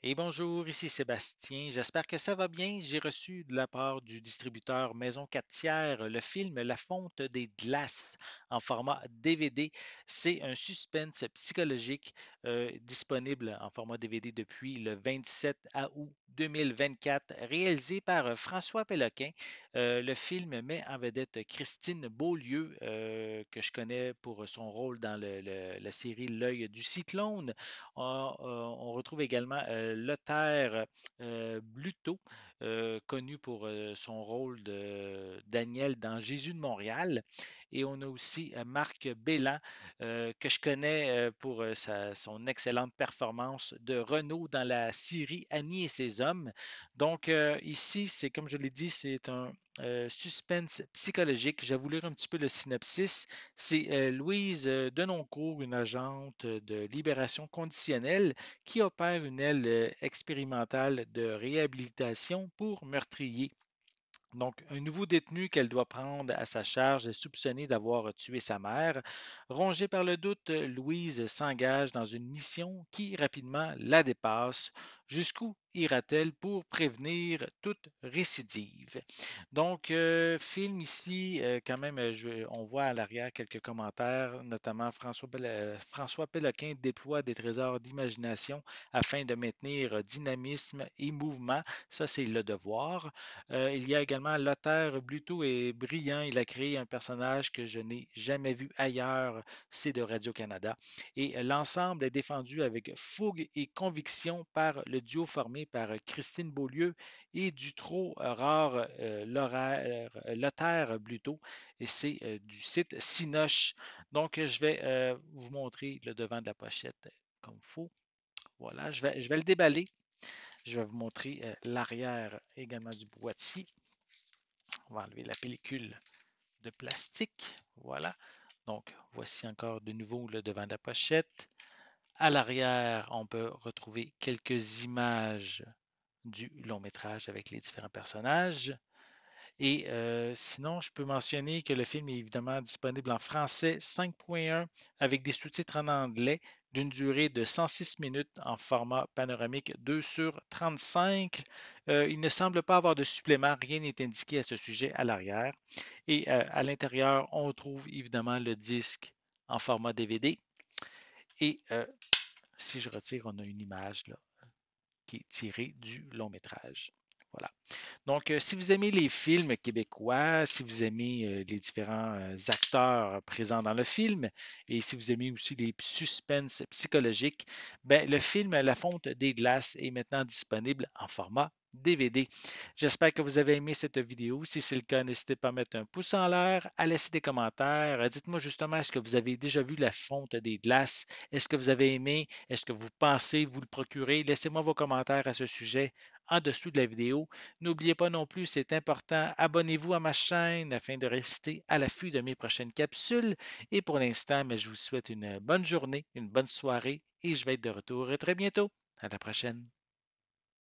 Et bonjour, ici Sébastien. J'espère que ça va bien. J'ai reçu de la part du distributeur Maison 4 tiers le film La Fonte des glaces en format DVD. C'est un suspense psychologique disponible en format DVD depuis le 27 août 2024, réalisé par François Péloquin. Le film met en vedette Christine Beaulieu, que je connais pour son rôle dans la série L'œil du cyclone. On retrouve également Lothar Bluto, connu pour son rôle de Daniel dans Jésus de Montréal. Et on a aussi Marc Bellan, que je connais pour son excellente performance de Renaud dans la série Annie et ses hommes. Donc ici, c'est comme je l'ai dit, c'est un suspense psychologique. Je vais vous lire un petit peu le synopsis. C'est Louise Denoncourt, une agente de libération conditionnelle qui opère une aile expérimentale de réhabilitation pour meurtriers. Donc, un nouveau détenu qu'elle doit prendre à sa charge est soupçonné d'avoir tué sa mère. Rongée par le doute, Louise s'engage dans une mission qui rapidement la dépasse. Jusqu'où ira-t-elle pour prévenir toute récidive? Donc, film ici, quand même, on voit à l'arrière quelques commentaires, notamment François Péloquin déploie des trésors d'imagination afin de maintenir dynamisme et mouvement. Ça, c'est le devoir. Il y a également Lothar Bluto est brillant. Il a créé un personnage que je n'ai jamais vu ailleurs, c'est de Radio-Canada. Et l'ensemble est défendu avec fougue et conviction par le duo formé par Christine Beaulieu et du trop rare Lothar Bluto. Et c'est du site Cinoche. Donc, je vais vous montrer le devant de la pochette comme il faut. Voilà, je vais le déballer. Je vais vous montrer l'arrière également du boîtier. On va enlever la pellicule de plastique. Voilà. Donc, voici encore de nouveau le devant de la pochette. À l'arrière, on peut retrouver quelques images du long métrage avec les différents personnages. Et sinon, je peux mentionner que le film est évidemment disponible en français 5.1 avec des sous-titres en anglais d'une durée de 106 minutes en format panoramique 2 sur 35. Il ne semble pas avoir de supplément, rien n'est indiqué à ce sujet à l'arrière. Et à l'intérieur, on trouve évidemment le disque en format DVD. Et si je retire, on a une image là, qui est tirée du long métrage. Voilà. Donc, si vous aimez les films québécois, si vous aimez les différents acteurs présents dans le film, et si vous aimez aussi les suspens psychologiques, ben, le film La Fonte des glaces est maintenant disponible en format DVD. J'espère que vous avez aimé cette vidéo. Si c'est le cas, n'hésitez pas à mettre un pouce en l'air, à laisser des commentaires. Dites-moi justement, est-ce que vous avez déjà vu La Fonte des glaces? Est-ce que vous avez aimé? Est-ce que vous pensez vous le procurer? Laissez-moi vos commentaires à ce sujet en dessous de la vidéo. N'oubliez pas non plus, c'est important, abonnez-vous à ma chaîne afin de rester à l'affût de mes prochaines capsules. Et pour l'instant, je vous souhaite une bonne journée, une bonne soirée et je vais être de retour très bientôt. À la prochaine.